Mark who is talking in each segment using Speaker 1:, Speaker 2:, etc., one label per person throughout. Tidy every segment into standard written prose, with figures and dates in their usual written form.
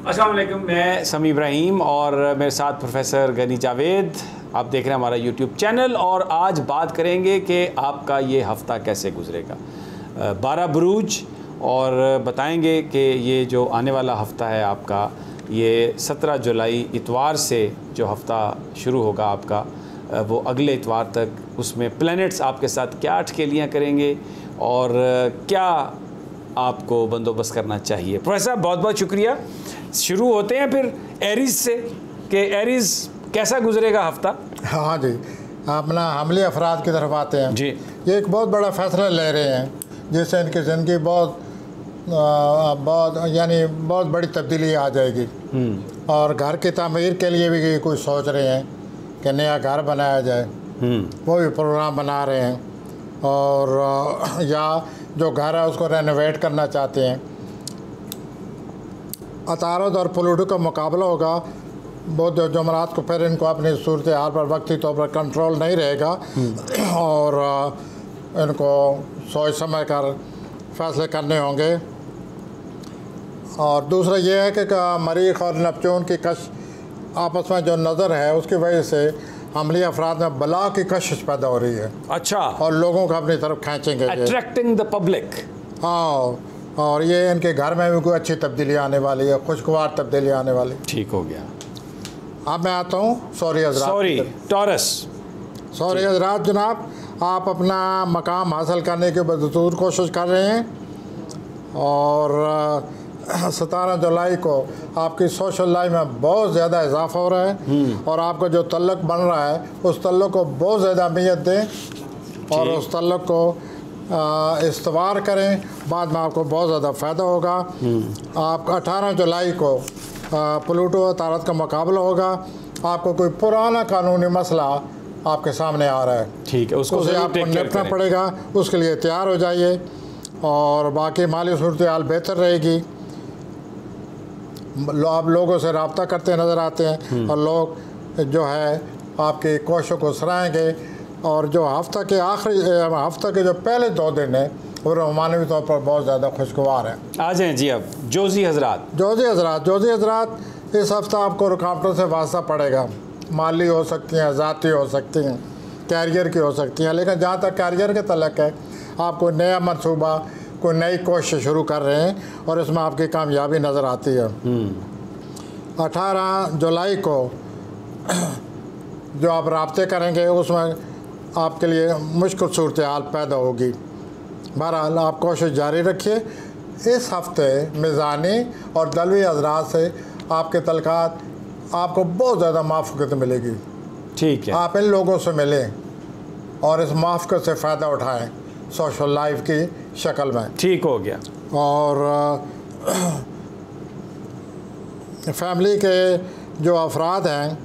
Speaker 1: अस्सलाम वालेकुम, मैं समी इब्राहिम और मेरे साथ प्रोफेसर गनी जावेद। आप देख रहे हैं हमारा यूट्यूब चैनल और आज बात करेंगे कि आपका ये हफ़्ता कैसे गुजरेगा। 12 बुरूज और बताएंगे कि ये जो आने वाला हफ़्ता है आपका, ये 17 जुलाई इतवार से जो हफ़्ता शुरू होगा आपका, वो अगले इतवार तक, उसमें प्लैनेट्स आपके साथ क्या अटखेलियाँ करेंगे और क्या आपको बंदोबस्त करना चाहिए। प्रोफेसर साहब बहुत बहुत शुक्रिया। शुरू होते हैं फिर एरीज़ से कि एरीज़ कैसा गुजरेगा हफ़्ता।
Speaker 2: हाँ जी, अपना हमले अफराद की तरफ आते हैं
Speaker 1: जी।
Speaker 2: ये एक बहुत बड़ा फ़ैसला ले रहे हैं जिससे इनकी ज़िंदगी बहुत बड़ी तब्दीली आ जाएगी। और घर की तामीर के लिए भी कुछ सोच रहे हैं कि नया घर बनाया जाए, वो भी प्रोग्राम बना रहे हैं। और या जो घर है उसको रेनोवेट करना चाहते हैं। अतारद और प्लूटो का मुकाबला होगा। बहुत जुमरात को फिर इनको अपनी सूरत हाल पर वक्ती तौर पर कंट्रोल नहीं रहेगा और इनको सोच समझ कर फैसले करने होंगे। और दूसरा ये है कि मरीख और नेपच्यून की कश आपस में जो नज़र है उसकी वजह से हमली अफराद में बला की कशिश पैदा हो रही है।
Speaker 1: अच्छा।
Speaker 2: और लोगों को अपनी तरफ खींचेंगे,
Speaker 1: अट्रैक्टिंग द पब्लिक।
Speaker 2: हाँ, और ये इनके घर में भी कोई अच्छी तब्दीली आने वाली है, खुशगवार तब्दीली आने वाली।
Speaker 1: ठीक हो गया।
Speaker 2: अब मैं आता हूँ सॉरी
Speaker 1: टॉरस।
Speaker 2: सॉरी हजरात, जनाब आप अपना मकाम हासिल करने की बदस्तूर कोशिश कर रहे हैं और 17 जुलाई को आपकी सोशल लाइफ में बहुत ज़्यादा इजाफा हो रहा है और आपका जो तल्लक बन रहा है उस तल्लक को बहुत ज़्यादा अहमियत दें और उस तल्लक को इस्तवार करें। बाद में आपको बहुत ज़्यादा फ़ायदा होगा। आप 18 जुलाई को प्लूटो और तारत का मुकाबला होगा। आपको कोई पुराना कानूनी मसला आपके सामने आ रहा है,
Speaker 1: ठीक है, उसको
Speaker 2: आपको निपटना पड़ेगा। उसके लिए तैयार हो जाइए और बाकी माली सूरत हाल बेहतर रहेगी। आप लोगों से रब्ता करते नज़र आते हैं और लोग जो है आपकी कोशिशों को सराहेंगे। और जो हफ्ता के जो पहले 2 दिन है वो रोमानवी तौर पर बहुत ज़्यादा खुशगवार है।
Speaker 1: आ जाएँ जी। अब जोजी हजरात इस हफ्ता आपको रुकावटों से वास्ता पड़ेगा। माली हो सकती हैं, ज़ाती हो सकती हैं, कैरियर की हो सकती हैं। लेकिन जहाँ तक कैरियर के तलक है, आप कोई नया मनसूबा, कोई नई कोशिश शुरू कर रहे हैं और इसमें आपकी कामयाबी नज़र आती है। 18 जुलाई को जो आप राब्ते करेंगे उसमें आपके लिए मुश्किल सूरत हाल पैदा होगी। बहरहाल आप कोशिश जारी रखिए। इस हफ्ते मिज़ानी और दलवी हजरात से आपके तलकात आपको बहुत ज़्यादा माफ़क़त मिलेगी। ठीक है,
Speaker 2: आप इन लोगों से मिलें और इस माफ़क़त से फ़ायदा उठाएं सोशल लाइफ की शक्ल में।
Speaker 1: ठीक हो गया।
Speaker 2: और फैमिली के जो अफराद हैं,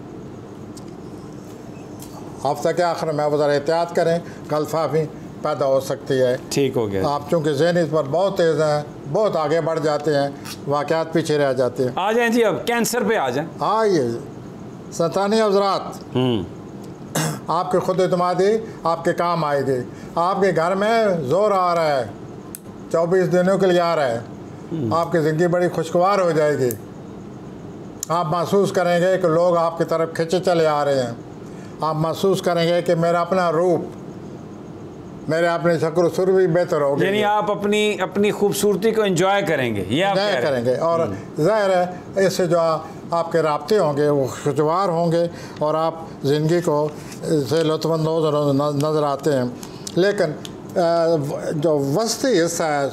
Speaker 2: हफ्ते के आखिर में वो ज़रा एहतियात करें, गलतफहमी पैदा हो सकती है।
Speaker 1: ठीक हो गया।
Speaker 2: आप चूँकि ज़हन इस पर बहुत तेज़ हैं, बहुत आगे बढ़ जाते हैं, वाक़यात पीछे रह जाते हैं।
Speaker 1: आ जाएँ जी, अब कैंसर पे आ जाएँ।
Speaker 2: आइए सतानी हज़रात, आपकी खुद एतमादी आपके काम आएगी। आपके घर में ज़ोर आ रहा है, 24 दिनों के लिए आ रहा है। आपकी ज़िंदगी बड़ी खुशगवार हो जाएगी। आप महसूस करेंगे कि लोग आपकी तरफ खिंचे चले आ रहे हैं। आप महसूस करेंगे कि मेरा अपना रूप, मेरे अपने शक्ल सुर भी बेहतर होगी।
Speaker 1: यानी आप अपनी खूबसूरती को एंजॉय करेंगे, ये आप
Speaker 2: करेंगे। और ज़ाहिर है इससे जो आपके राब्ते होंगे वो खुशगवार होंगे और आप ज़िंदगी को से लुत्फ़अंदोज़ नज़र आते हैं। लेकिन जो वस्ती हिस्सा है,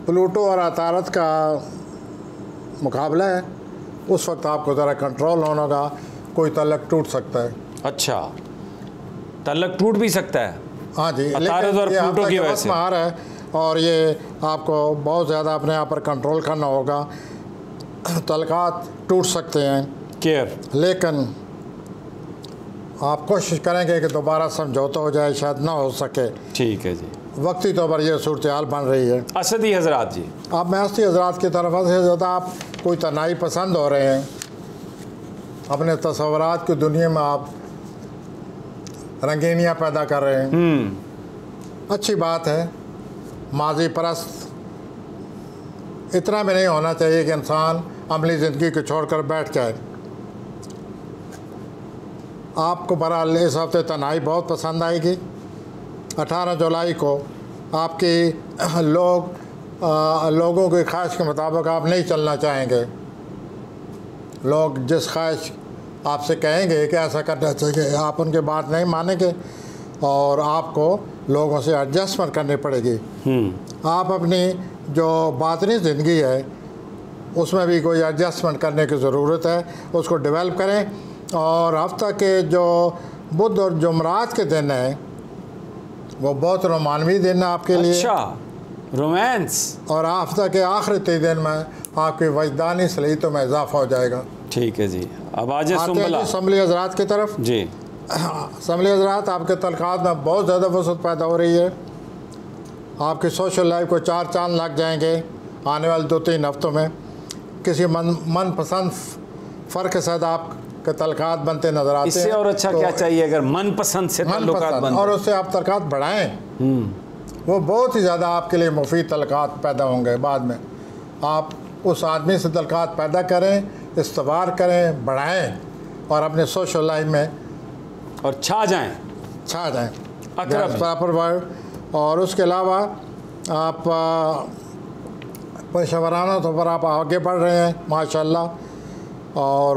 Speaker 2: प्लूटो और अतारत का मुकाबला है, उस वक्त आपको ज़रा कंट्रोल होना होगा। कोई तल्लक टूट सकता है।
Speaker 1: अच्छा, तल्लक टूट भी सकता है।
Speaker 2: हाँ जी,
Speaker 1: अतारत और प्लूटो की वजह से
Speaker 2: आ रहा है और ये आपको बहुत ज़्यादा अपने आप पर कंट्रोल करना होगा। तल्कात टूट सकते हैं
Speaker 1: केयर,
Speaker 2: लेकिन आप कोशिश करेंगे कि दोबारा समझौता हो जाए, शायद ना हो सके।
Speaker 1: ठीक है जी।
Speaker 2: वक्ती तौर पर यह सूरत हाल बन रही है।
Speaker 1: असदी हजरात जी,
Speaker 2: आप मैं असदी हजरात की तरफ से ज़्यादा आप कोई तनाई पसंद हो रहे हैं। अपने तस्वुरात की दुनिया में आप रंगीनियाँ पैदा कर रहे हैं। अच्छी बात है। माजी परस्त इतना भी नहीं होना चाहिए कि इंसान अमली ज़िंदगी को छोड़कर बैठ जाए। आपको बहरहाल इस हफ्ते तन्हाई बहुत पसंद आएगी। 18 जुलाई को आपकी लोगों की ख्वाहिश के मुताबिक आप नहीं चलना चाहेंगे। लोग जिस ख्वाहिश आपसे कहेंगे कि ऐसा करना चाहिए, आप उनकी बात नहीं मानेंगे और आपको लोगों से एडजस्टमेंट करनी पड़ेगी। आप अपनी जो बातनी ज़िंदगी है उसमें भी कोई एडजस्टमेंट करने की ज़रूरत है, उसको डेवलप करें। और हफ्ता के जो बुध और जुमरात के दिन हैं वो बहुत रोमानवी दिन है आपके लिए।
Speaker 1: अच्छा, रोमांस।
Speaker 2: और हफ्ता के आखिरी 3 दिन में आपकी वजदानी सलीतों में इजाफा हो जाएगा।
Speaker 1: ठीक है जी। अब आज
Speaker 2: असम्बली हज़रात की तरफ
Speaker 1: जी।
Speaker 2: असम्बली हज़रात, आपके तलक़ात में बहुत ज़्यादा वसअत पैदा हो रही है। आपकी सोशल लाइफ को 4 चांद लग जाएंगे आने वाले 2-3 हफ्तों में। किसी मनपसंद फ़र्क के साथ आपके तलक़ात बनते नज़र आते हैं।
Speaker 1: इससे और अच्छा क्या चाहिए अगर मनपसंद से तल्लुकात बनते
Speaker 2: और उससे आप तलक़ात बढ़ाएँ, वो बहुत ही ज़्यादा आपके लिए मुफीद तलक़ात पैदा होंगे। बाद में आप उस आदमी से तलक़ात पैदा करें, इस्तवार करें, बढ़ाएं और अपने सोशल लाइफ में
Speaker 1: और छा जाएं
Speaker 2: प्रॉपर वर्ड। और उसके अलावा आप पेशेवराना तौर पर आप आगे बढ़ रहे हैं माशाल्लाह। और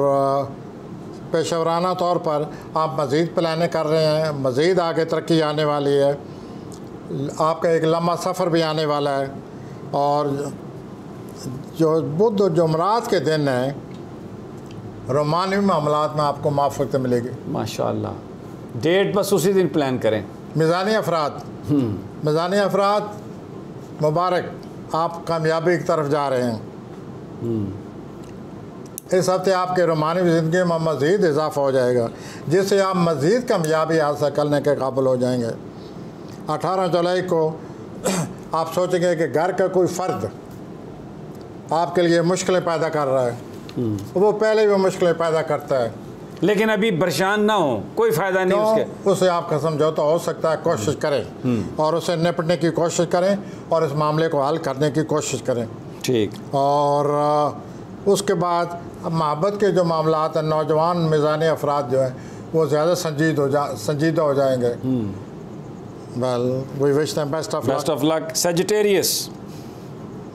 Speaker 2: पेशेवराना तौर पर आप मज़ीद प्लानिंग कर रहे हैं, मज़ीद आगे तरक्की आने वाली है। आपका एक लंबा सफ़र भी आने वाला है। और जो बुध और जुमरात के दिन हैं रोमानी मामलात में आपको मुआफ़क़त मिलेगी
Speaker 1: माशाअल्लाह। डेट बस उसी दिन प्लान करें।
Speaker 2: मिज़ानी अफराद मुबारक, आप कामयाबी की तरफ जा रहे हैं। इस हफ्ते आपके रोमानी ज़िंदगी में मज़ीद इजाफा हो जाएगा जिससे आप मज़ीद कामयाबी हासिल करने के काबिल हो जाएंगे। 18 जुलाई को आप सोचेंगे कि घर का कोई फ़र्द आपके लिए मुश्किलें पैदा कर रहा है। वो पहले भी मुश्किलें पैदा करता है,
Speaker 1: लेकिन अभी परेशान ना हो, कोई फ़ायदा नहीं उसके।
Speaker 2: उससे आपका समझौता हो सकता है, कोशिश करें और उसे निपटने की कोशिश करें और इस मामले को हल करने की कोशिश करें।
Speaker 1: ठीक।
Speaker 2: और उसके बाद मोहब्बत के जो मामलात हैं, नौजवान मिज़ानी अफराद जो हैं वो ज़्यादा संजीदा हो जाएंगे। Well we wish them best of
Speaker 1: luck. Sagittarius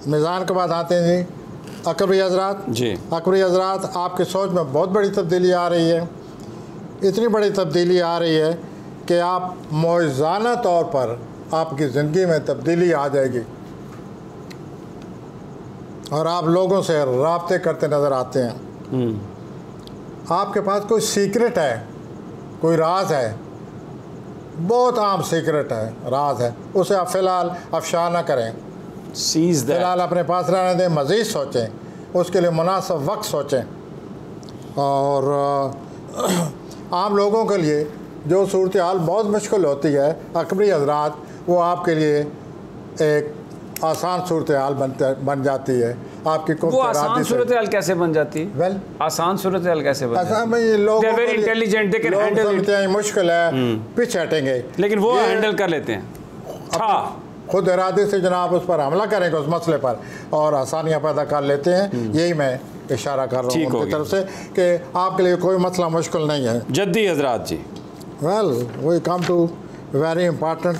Speaker 2: मिज़ान के बाद आते हैं जी अकबरी हज़रात।
Speaker 1: जी।
Speaker 2: अकबरी हज़रात, आपकी सोच में बहुत बड़ी तब्दीली आ रही है। इतनी बड़ी तब्दीली आ रही है कि आप मौज़ाना तौर पर आपकी ज़िंदगी में तब्दीली आ जाएगी और आप लोगों से राब्ते करते नज़र आते हैं। आपके पास कोई सीक्रेट है, कोई राज है, बहुत आम सीक्रेट है, राज है, उसे आप फ़िलहाल अफशा ना करें। फ़िलहाल अपने पास रहने दें, मज़ीद सोचें, उसके लिए मुनासिब वक्त सोचें। और आम लोगों के लिए जो सूरत हाल बहुत मुश्किल होती है अकबरी हज़रात, वो आपके लिए एक आसान सूरत हाल बन जाती है। आपकी
Speaker 1: वो आसान सूरत हाल कैसे बन जाती है?
Speaker 2: वेल
Speaker 1: आसान सूरत हाल कैसे बन जाती है?
Speaker 2: लोग
Speaker 1: very intelligent, they can handle it.
Speaker 2: मुश्किल है, पीछे हटेंगे,
Speaker 1: लेकिन वो हैंडल कर लेते हैं।
Speaker 2: खुद इरादे से जनाब उस पर हमला करेंगे, उस मसले पर, और आसानियाँ पैदा कर लेते हैं। यही मैं इशारा कर रहा हूँ उनकी तरफ से कि आपके लिए कोई मसला मुश्किल नहीं है।
Speaker 1: जद्दी हज़रात जी।
Speaker 2: Well we come to very important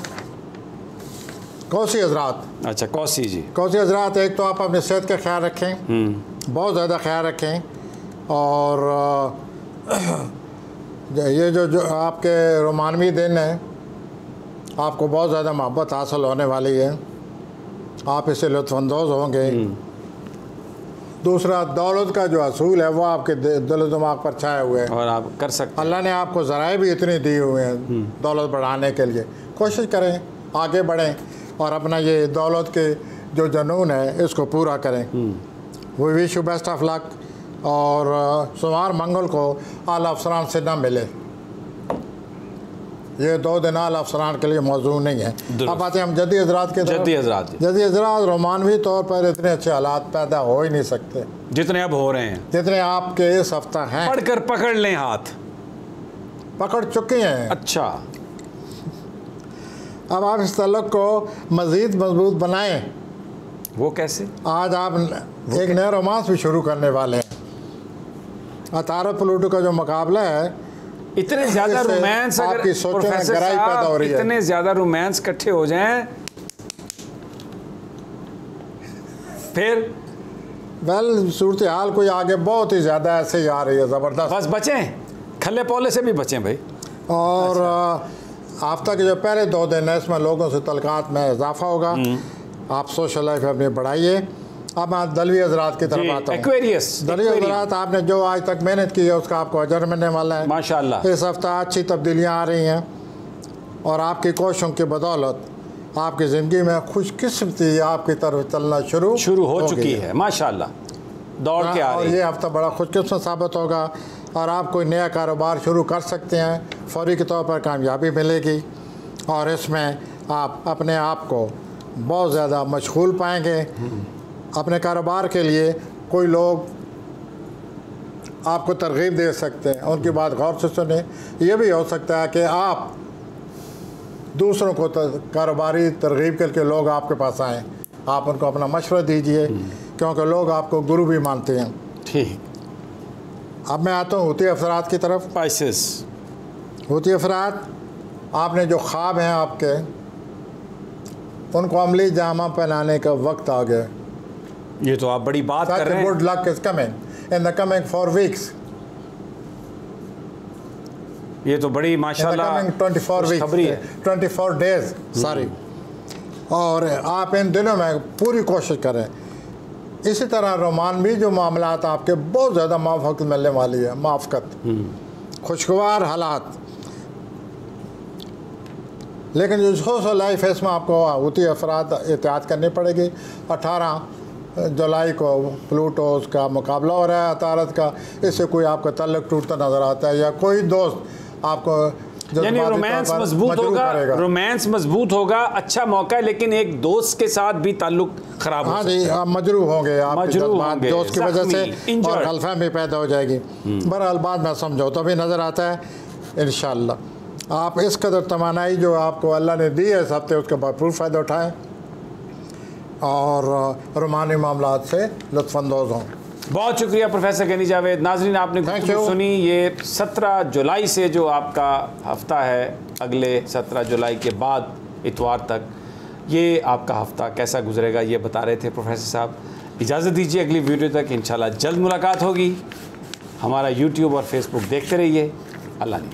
Speaker 2: कौसी हज़रात।
Speaker 1: अच्छा, कौसी जी।
Speaker 2: कौसी हज़रात, एक तो आप अपनी सेहत का ख्याल रखें, बहुत ज़्यादा ख्याल रखें। और ये जो आपके रोमानवी दिन है आपको बहुत ज़्यादा मोहब्बत हासिल होने वाली है, आप इससे लुत्फ़अंदोज़ होंगे। दूसरा, दौलत का जो असूल है वो आपके दिल दिमाग पर छाए हुए हैं
Speaker 1: और आप कर सकते हैं।
Speaker 2: अल्लाह ने आपको ज़राए भी इतनी दी हुए हैं दौलत बढ़ाने के लिए। कोशिश करें, आगे बढ़ें और अपना ये दौलत के जो जुनून है इसको पूरा करें। We wish you best of luck. और सोमवार मंगल को आला अफसरान से ना मिले, ये 2 दिन आला अफसरान के लिए मौजू नहीं है। अब आते हैं हम जद्दी हज़रात के। जद्दी हज़रात रोमानवी तौर पर इतने अच्छे हालात पैदा हो ही नहीं सकते
Speaker 1: जितने अब हो रहे हैं,
Speaker 2: जितने आपके इस हफ्ता हैं।
Speaker 1: पढ़कर पकड़ लें, हाथ
Speaker 2: पकड़ चुके हैं।
Speaker 1: अच्छा,
Speaker 2: अब आप इस तल्लुक़ को मज़ीद मजबूत बनाएं
Speaker 1: वो कैसे?
Speaker 2: आज आप एक नया रोमांस भी शुरू करने वाले हैं। अतारत प्लूटो का जो मुकाबला है,
Speaker 1: इतने ज्यादा रोमांस, अगर
Speaker 2: आपकी सोचों में
Speaker 1: प्रोफेसर
Speaker 2: गहराई पैदा हो
Speaker 1: साहब
Speaker 2: रही है।
Speaker 1: इतने ज्यादा रोमांस इकट्ठे हो जाएं फिर
Speaker 2: वेल सूरत हाल कोई आगे बहुत ही ज़्यादा ऐसे ही आ रही है, ज़बरदस्त।
Speaker 1: बस बचें, खल्ले पौले से भी बचें भाई।
Speaker 2: और हफ्ता के जो पहले 2 दिन है इसमें लोगों से तलकात में इजाफा होगा। आप सोशल लाइफ अपनी बढ़ाइए। अब मैं दलवी हजरात की तरफ आता हूँ।
Speaker 1: एक्वेरियस,
Speaker 2: दलवी हजरात, आपने जो आज तक मेहनत की है उसका आपको अजर मिलने वाला है
Speaker 1: माशाल्लाह।
Speaker 2: इस हफ्ता अच्छी तब्दीलियाँ आ रही हैं और आपकी कोशिशों की बदौलत आपकी ज़िंदगी में खुशकिस्मती आपकी तरफ चलना शुरू
Speaker 1: हो चुकी है माशाल्लाह, दौड़ के आ
Speaker 2: और
Speaker 1: रही है।
Speaker 2: ये हफ्ता बड़ा खुशकिस्मत साबित होगा और आप कोई नया कारोबार शुरू कर सकते हैं। फौरी के तौर पर कामयाबी मिलेगी और इसमें आप अपने आप को बहुत ज़्यादा मशगूल पाएंगे। अपने कारोबार के लिए कोई लोग आपको तरगीब दे सकते हैं, उनकी बात गौर से सुने। ये भी हो सकता है कि आप दूसरों को कारोबारी तरगीब करके लोग आपके पास आएँ, आप उनको अपना मशवरा दीजिए क्योंकि लोग आपको गुरु भी मानते हैं।
Speaker 1: ठीक,
Speaker 2: अब मैं आता हूँ हुती अफरात की तरफ।
Speaker 1: स्पाइसेस,
Speaker 2: हुती अफरात, आपने जो ख्वाब हैं आपके, उनको अमली जामा पहनाने का वक्त आ गया।
Speaker 1: ये तो आप बड़ी बात कर रहे हैं।
Speaker 2: Good luck is coming in the coming 4 weeks.
Speaker 1: ये तो बड़ी माशाल्लाह
Speaker 2: 24
Speaker 1: खबरी है।
Speaker 2: 24 डेज सॉरी। और आप इन दिनों में पूरी कोशिश करें। इसी तरह रोमानवी जो मामलात आपके बहुत ज़्यादा माफ़क़त मिलने वाली है, माफ़क़त, खुशगवार हालात। लेकिन जो सोशल लाइफ है इसमें आपको हुती अफराद एहतियात करनी पड़ेगी। 18 जुलाई को प्लूटो का मुकाबला हो रहा है अतारत का। इससे कोई आपका तल्लुक टूटता नज़र आता है या कोई दोस्त आपको
Speaker 1: यानी रोमांस मजबूत होगा, रोमांस मजबूत होगा, अच्छा मौका है। लेकिन एक दोस्त के साथ भी ताल्लुक खराब हो
Speaker 2: हाँ जी, आप मजरूह होंगे, आप दोस्त की वजह से और गलतफहमी पैदा हो जाएगी। बहरहाल बाद में समझौता भी नज़र आता है इंशाअल्लाह। आप इस कदर तमन्नाई जो आपको अल्लाह ने दी है इस हफ्ते, उसका भरपूर फ़ायदा उठाएँ और रोमानी मामलात से लुत्फ़अंदोज़ हों।
Speaker 1: बहुत शुक्रिया प्रोफेसर गनी जावेद। नाजरीन, आपने गुफ्तगू सुनी। ये 17 जुलाई से जो आपका हफ्ता है, अगले 17 जुलाई के बाद इतवार तक, ये आपका हफ्ता कैसा गुजरेगा ये बता रहे थे प्रोफेसर साहब। इजाज़त दीजिए, अगली वीडियो तक इंशाल्लाह जल्द मुलाकात होगी। हमारा यूट्यूब और फेसबुक देखते रहिए। अल्लाह ने